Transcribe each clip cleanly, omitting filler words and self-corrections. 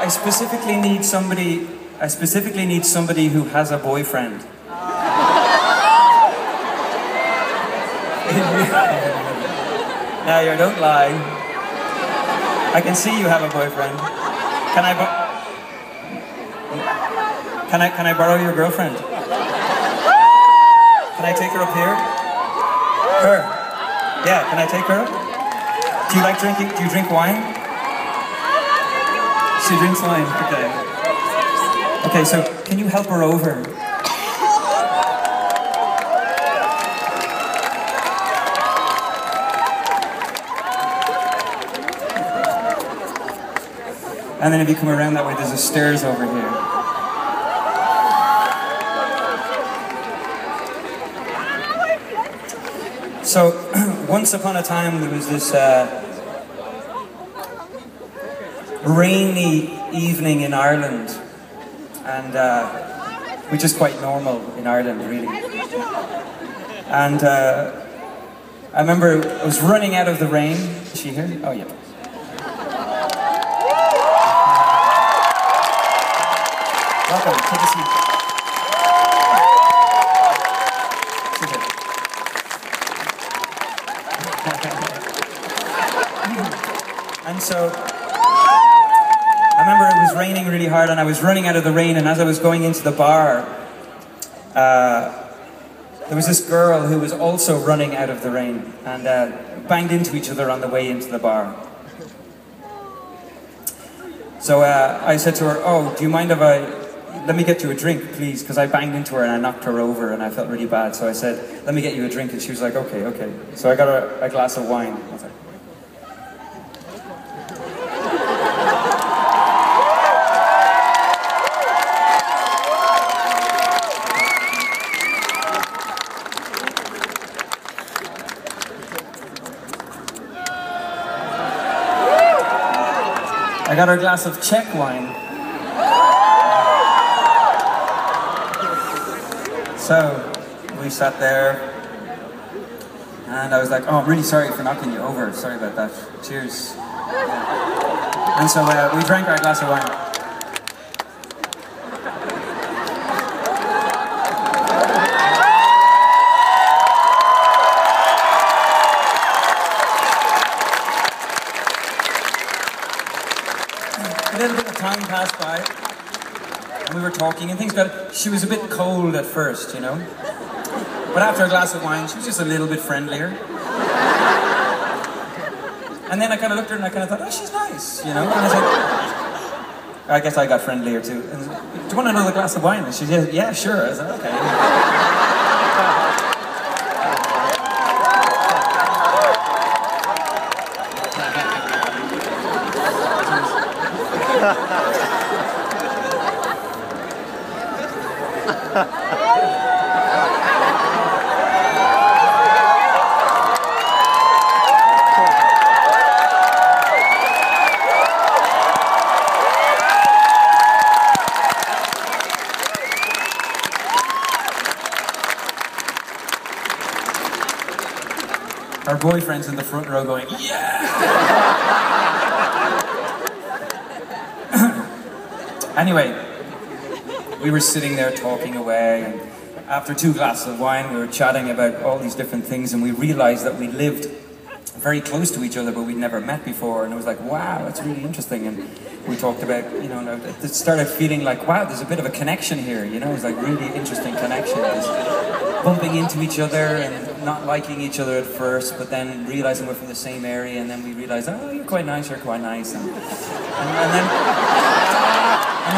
I specifically need somebody. I specifically need somebody who has a boyfriend. Now, you don't lie. I can see you have a boyfriend. Can I borrow your girlfriend? Can I take her up here? Her? Yeah, can I take her up? Do you like drinking? Do you drink wine? She drinks wine. Okay. Okay, so can you help her over? And then if you come around that way, there's a stairs over here. So, once upon a time, there was this rainy evening in Ireland, and which is quite normal in Ireland, really. And I remember I was running out of the rain. Is she here? Oh, yeah. Welcome, take a seat. And so, I remember it was raining really hard and I was running out of the rain, and as I was going into the bar, there was this girl who was also running out of the rain, and banged into each other on the way into the bar. So I said to her, "Oh, do you mind if let me get you a drink, please," because I banged into her and I knocked her over and I felt really bad. So I said, "Let me get you a drink," and she was like, "Okay, okay." So I got her a glass of wine. I was like, I got her a glass of Czech wine. So, we sat there, and I was like, "Oh, I'm really sorry for knocking you over. Sorry about that. Cheers." And so we drank our glass of wine. A little bit of time passed by, and we were talking, and things got... She was a bit cold at first, you know? But after a glass of wine, she was just a little bit friendlier. And then I kind of looked at her and I kind of thought, "Oh, she's nice," you know? And I was like... I guess I got friendlier too. And, "Do you want another glass of wine?" And she said, "Yeah, sure." I was like, "Okay." Our boyfriend's in the front row going, "Yeah!" Anyway, we were sitting there talking away, and after 2 glasses of wine, we were chatting about all these different things, and we realized that we lived very close to each other, but we'd never met before, and it was like, wow, that's really interesting. And we talked about, you know, it started feeling like, wow, there's a bit of a connection here, you know, it was like really interesting connection. It was bumping into each other and not liking each other at first, but then realizing we're from the same area, and then we realized, oh, you're quite nice, and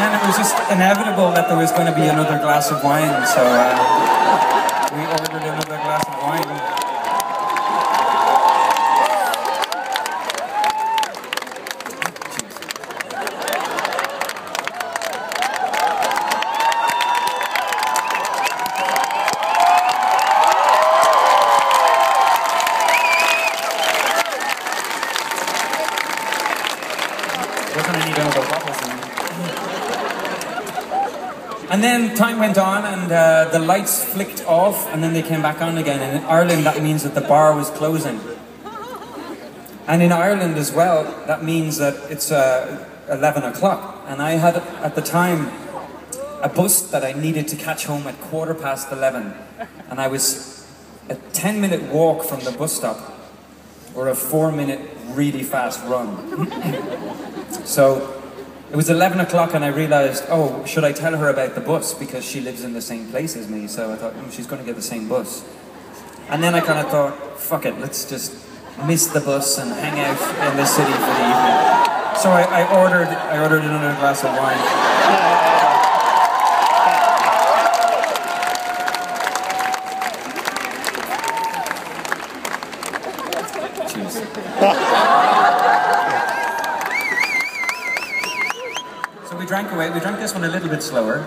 then it was just inevitable that there was going to be another glass of wine, so we ordered another glass of wine. And then time went on, and the lights flicked off, and then they came back on again. And in Ireland, that means that the bar was closing. And in Ireland as well, that means that it's 11 o'clock, and I had, at the time, a bus that I needed to catch home at 11:15, and I was a 10-minute walk from the bus stop, or a 4-minute really fast run. So it was 11 o'clock and I realized, oh, should I tell her about the bus, because she lives in the same place as me, so I thought, she's going to get the same bus. And then I kind of thought, fuck it, let's just miss the bus and hang out in the city for the evening. So I ordered another glass of wine. Cheers. So we drank away. We drank this one a little bit slower.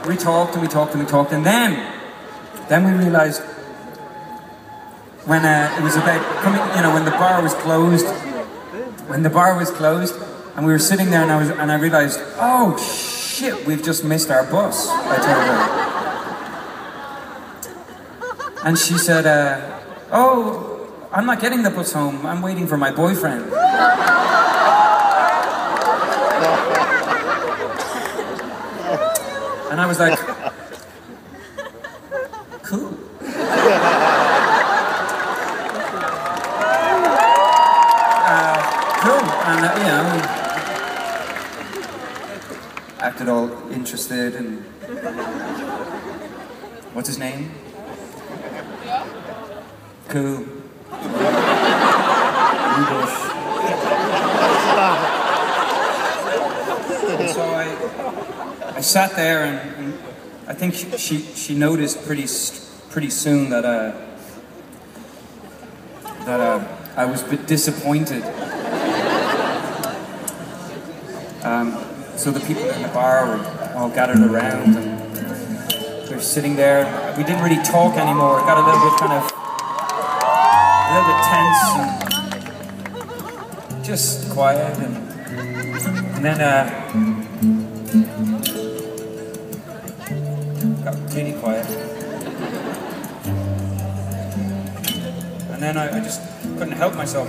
We talked and we talked and we talked, and then we realized when it was about coming, when the bar was closed, and we were sitting there, and I realized, oh shit, we've just missed our bus. I told her, and she said, oh, I'm not getting the bus home. I'm waiting for my boyfriend. And I was like, cool. Cool. And, acted all interested and... What's his name? Cool. And so I sat there, and I think she noticed pretty soon that I was a bit disappointed. So the people in the bar were all gathered around, and we were sitting there. We didn't really talk anymore. It got a little bit tense and just quiet, and then got really quiet. And then I just couldn't help myself.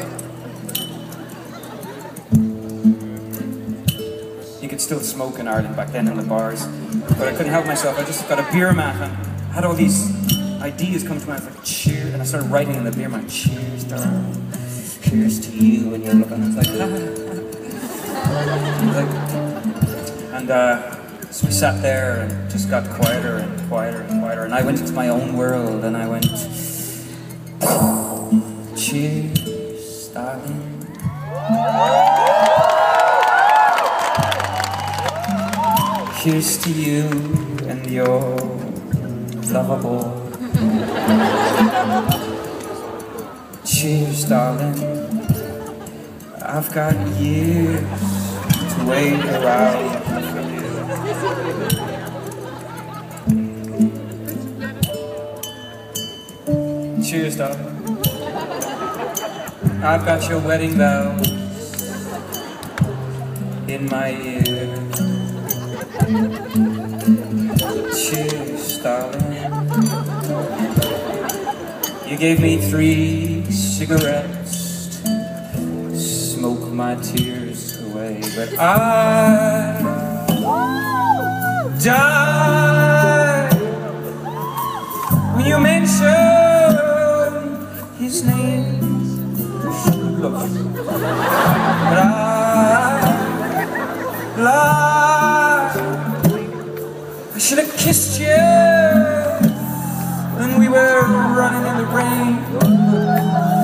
You could still smoke in Ireland back then in the bars, but I couldn't help myself. I just got a beer mat and had all these ideas come to me. I was like, cheers, and I started writing in the beer mat, cheers, darling, cheers to you, and you're looking, I was like, so we sat there and just got quieter and quieter and quieter, and I went into my own world, and I went, cheers, darling. Here's to you and your lovable. Cheers, darling. I've got years to wait around for you. Cheers, darling. I've got your wedding bells in my ear. Cheers, darling. You gave me 3 cigarettes to smoke my tears away, but I died when you mentioned his name. Look, but I lied. I should have kissed you when we were running in the rain.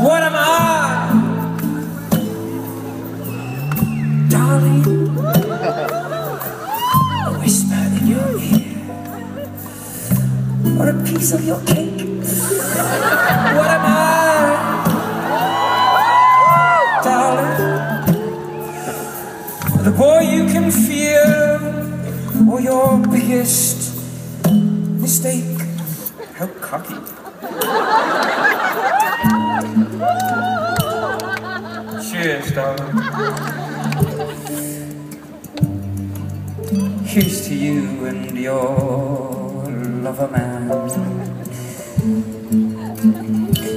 What am I? Darling, a whisper in your ear, or a piece of your cake. What am I? Darling, the boy you can fear, or your biggest mistake. How cocky. Cheers, darling. Here's to you and your lover man.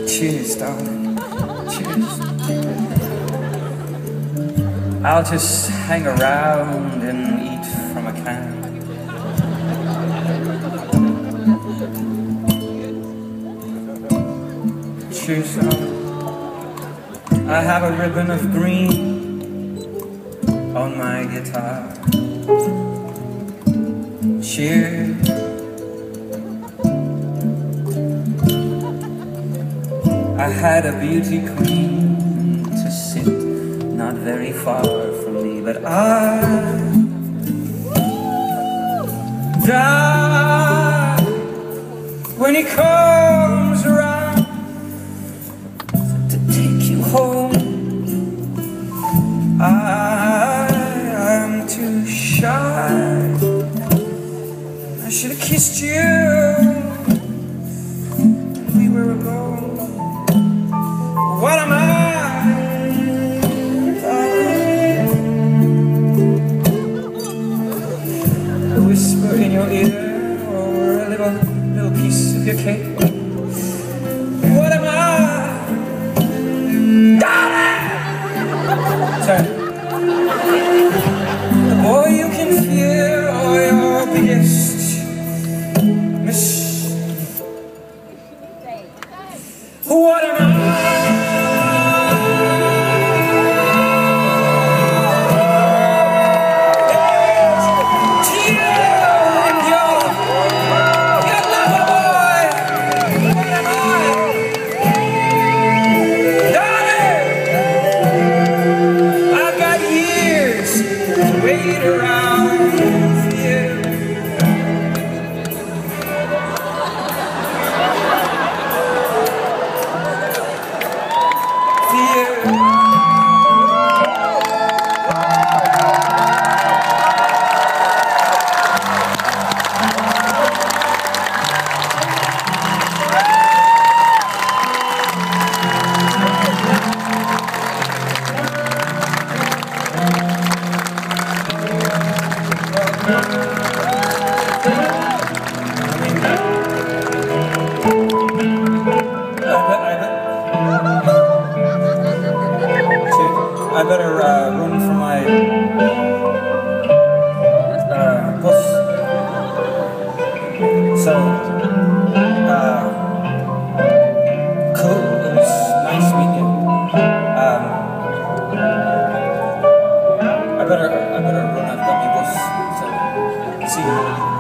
Cheers, darling. Cheers. I'll just hang around and eat from a can. Cheers. I have a ribbon of green on my guitar. Cheers. I had a beauty queen to sit not very far from me, but I die when he comes around to take you home. I'm too shy. I should have kissed you when we were alone. What am I? A whisper in your ear, or a little piece of your cake. What am I? Darling! Sorry. The boy you can fear, or your biggest miss. What am I? Wait around for you. I better run for my bus. So, cool. It was nice meeting you. I better run. I've got my bus. So, see you.